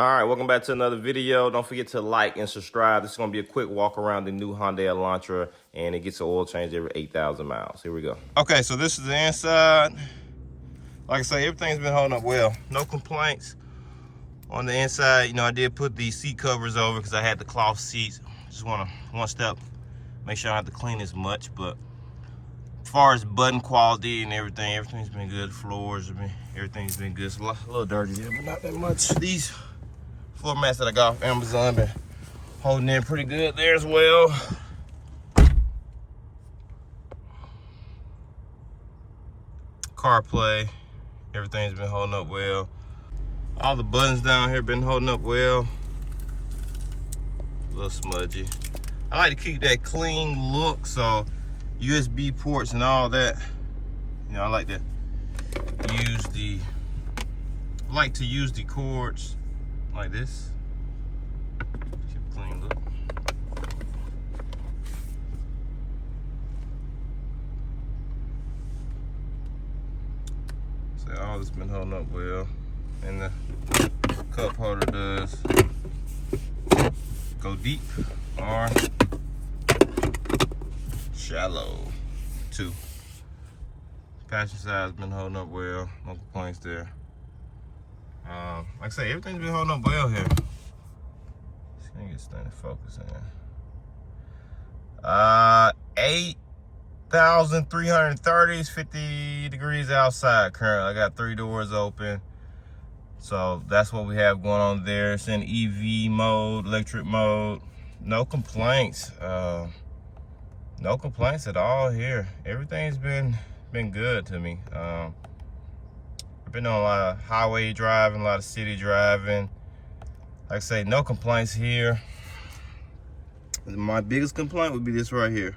All right, welcome back to another video. Don't forget to like and subscribe. This is going to be a quick walk around the new Hyundai Elantra, and it gets an oil change every 8,000 miles. Here we go. Okay, so this is the inside. Like I say, everything's been holding up well. No complaints on the inside. You know, I did put the seat covers over because I had the cloth seats. Just want to one step, make sure I don't have to clean as much. But as far as button quality and everything's been good. Everything's been good. It's a little dirty there, but not that much. These floor mats that I got off Amazon been holding in pretty good there as well. CarPlay, everything's been holding up well. All the buttons down here been holding up well. A little smudgy. I like to keep that clean look, so USB ports and all that. You know, I like to use the cords like this. Keep a clean look. So all this been holding up well. And the cup holder does go deep or shallow too. Passenger side's been holding up well. No complaints there. Like I say, everything's been holding up well here. Just gonna get this thing to focus in. 8,330 is 50 degrees outside currently. I got 3 doors open. So that's what we have going on there. It's in EV mode, electric mode. No complaints. No complaints at all here. Everything's been good to me. I've been on a lot of highway driving, a lot of city driving. Like I say, no complaints here. My biggest complaint would be this right here.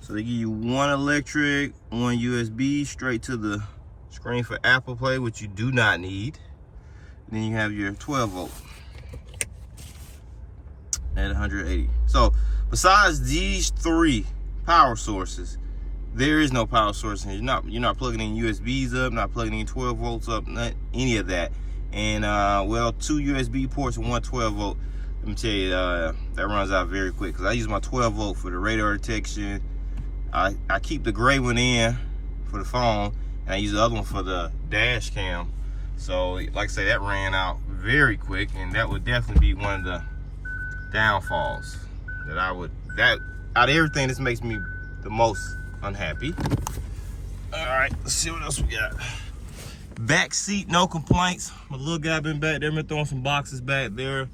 So they give you one electric, one USB straight to the screen for Apple Play, which you do not need. And then you have your 12 volt at 180. So besides these 3 power sources, there is no power source in here. You're not plugging in USBs up, not plugging in 12 volts up, not any of that. And well, 2 USB ports and 1 12 volt. Let me tell you, that runs out very quick because I use my 12 volt for the radar detection. I keep the gray one in for the phone, and I use the other one for the dash cam. So like I say, that ran out very quick, and that would definitely be one of the downfalls that out of everything, this makes me the most unhappy. All right, let's see what else we got. Back seat, no complaints. My little guy been back there, been throwing some boxes back there,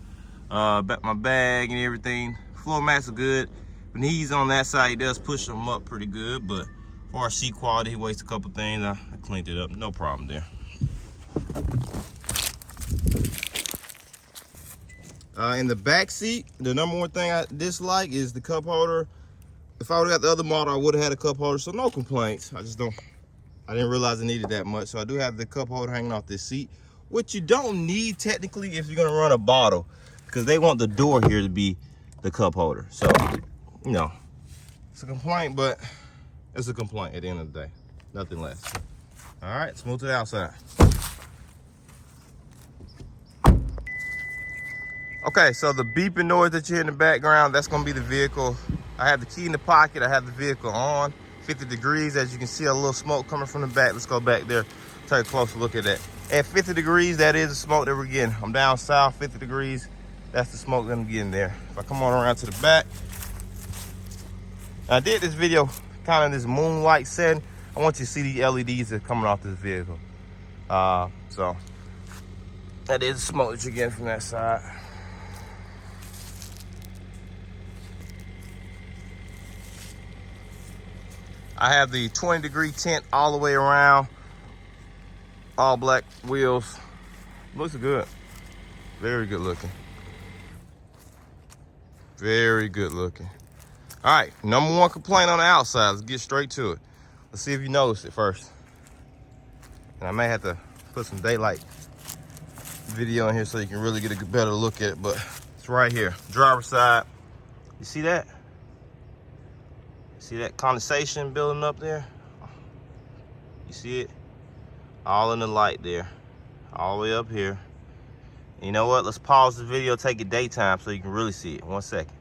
back my bag and everything. Floor mats are good. When he's on that side, he does push them up pretty good, but as far as seat quality, he wastes a couple things. I cleaned it up, no problem there. In the back seat, the number one thing I dislike is the cup holder. If I would have got the other model, I would have had a cup holder, so no complaints. I didn't realize I needed that much. So I do have the cup holder hanging off this seat, which you don't need technically if you're gonna run a bottle, because they want the door here to be the cup holder. So, you know, it's a complaint, but it's a complaint at the end of the day, nothing less. All right, let's move to the outside. Okay, so the beeping noise that you hear in the background, that's gonna be the vehicle. I have the key in the pocket, I have the vehicle on, 50 degrees. As you can see, a little smoke coming from the back. Let's go back there, take a closer look at that. At 50 degrees, that is the smoke that we're getting. I'm down south, 50 degrees, that's the smoke that I'm getting there. If I come on around to the back, I did this video kind of this moonlight setting. I want you to see the LEDs that are coming off this vehicle. So that is the smoke that you're getting from that side. I have the 20-degree tint all the way around, all black wheels. Looks good, very good looking. Very good looking. All right, number one complaint on the outside. Let's get straight to it. Let's see if you noticed it first. And I may have to put some daylight video in here so you can really get a better look at it, but it's right here, driver's side. You see that? See that condensation building up there? You see it? All in the light there. all the way up here. You know what? Let's pause the video, take it daytime so you can really see it. 1 second.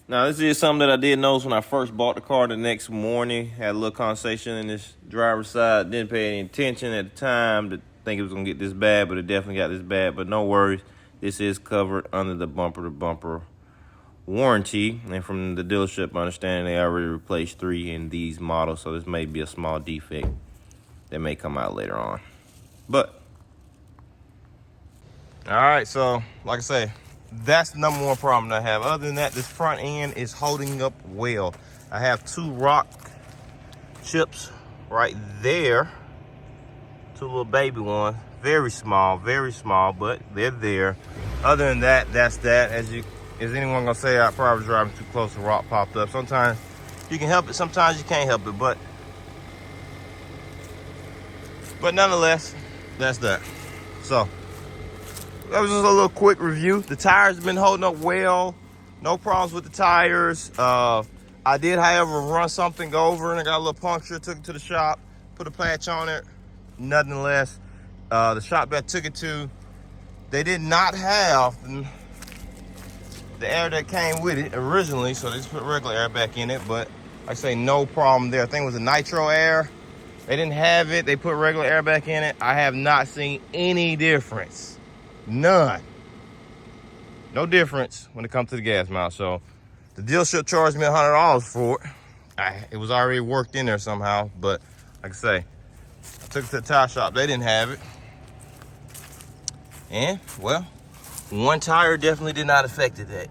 Now, this is something that I did notice when I first bought the car the next morning. Had a little conversation in this driver's side. Didn't pay any attention at the time to think it was going to get this bad, but it definitely got this bad. But no worries. This is covered under the bumper-to-bumper warranty. And from the dealership, I understand they already replaced 3 in these models, so this may be a small defect that may come out later on. But, all right, so like I say, that's the number one problem I have. Other than that, this front end is holding up well. I have 2 rock chips right there. 2 little baby ones. Very small, but they're there. Other than that, that's that. Is anyone gonna say I probably was driving too close, a rock popped up? Sometimes you can help it, sometimes you can't help it, but nonetheless, that's that. So that was just a little quick review. The tires have been holding up well. No problems with the tires. I did, however, run something over and I got a little puncture. Took it to the shop, put a patch on it. Nonetheless, the shop that I took it to, they did not have the air that came with it originally, so they just put regular air back in it. But like I say, no problem there. I think it was a nitro air. They didn't have it. They put regular air back in it. I have not seen any difference. None. No difference when it comes to the gas mount. So the dealership charged me $100 for it. It was already worked in there somehow. But like I say, I took it to the tire shop. They didn't have it. And, well, 1 tire definitely did not affect it.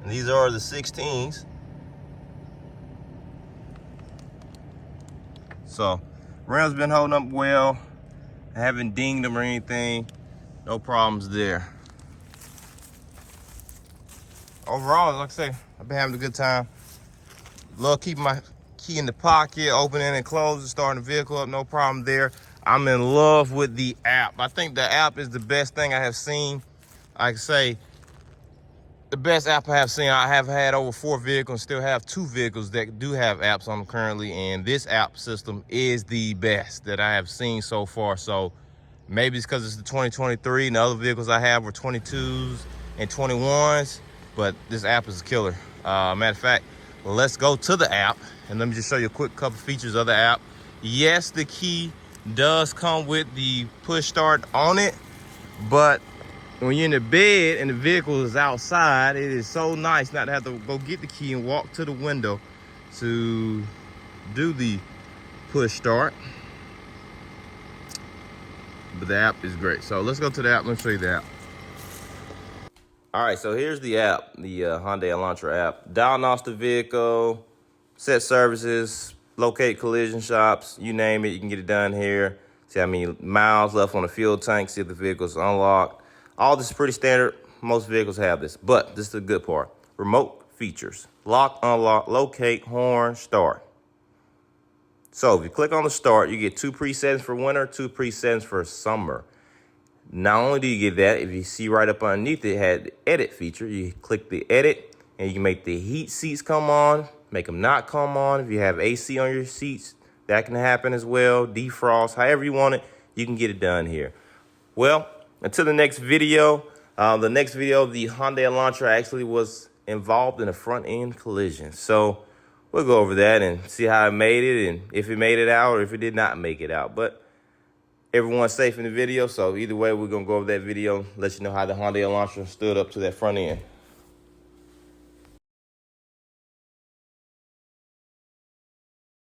And these are the 16s. So, rims been holding up well. I haven't dinged them or anything. No problems there. Overall, like I say, I've been having a good time. Love keeping my key in the pocket, opening and closing, starting the vehicle up, no problem there. I'm in love with the app. I think the app is the best thing I have seen. I can say the best app I have seen. I have had over 4 vehicles, still have 2 vehicles that do have apps on them currently, and this app system is the best that I have seen so far. So maybe it's because it's the 2023 and the other vehicles I have were 22s and 21s, but this app is a killer. Matter of fact, let's go to the app and let me just show you a quick couple features of the app. Yes, the key does come with the push start on it, but when you're in the bed and the vehicle is outside, it is so nice not to have to go get the key and walk to the window to do the push start. But the app is great. So let's go to the app. Let me show you the app. All right, so here's the app, the Hyundai Elantra app. Diagnose the vehicle, set services, locate collision shops, you name it, you can get it done here. See how many miles left on the fuel tank, see if the vehicle's unlocked. All this is pretty standard. Most vehicles have this, but this is the good part. Remote features. Lock, unlock, locate, horn, start. So if you click on the start, you get 2 presets for winter, 2 presets for summer. Not only do you get that, if you see right up underneath it, had the edit feature. You click the edit and you can make the heat seats come on, make them not come on. If you have AC on your seats, that can happen as well. Defrost, however you want it, you can get it done here. Well, until the next video, the Hyundai Elantra actually was involved in a front end collision. So we'll go over that and see how it made it and if it made it out or if it did not make it out. But everyone's safe in the video, so either way, we're going to go over that video, let you know how the Hyundai Elantra stood up to that front end.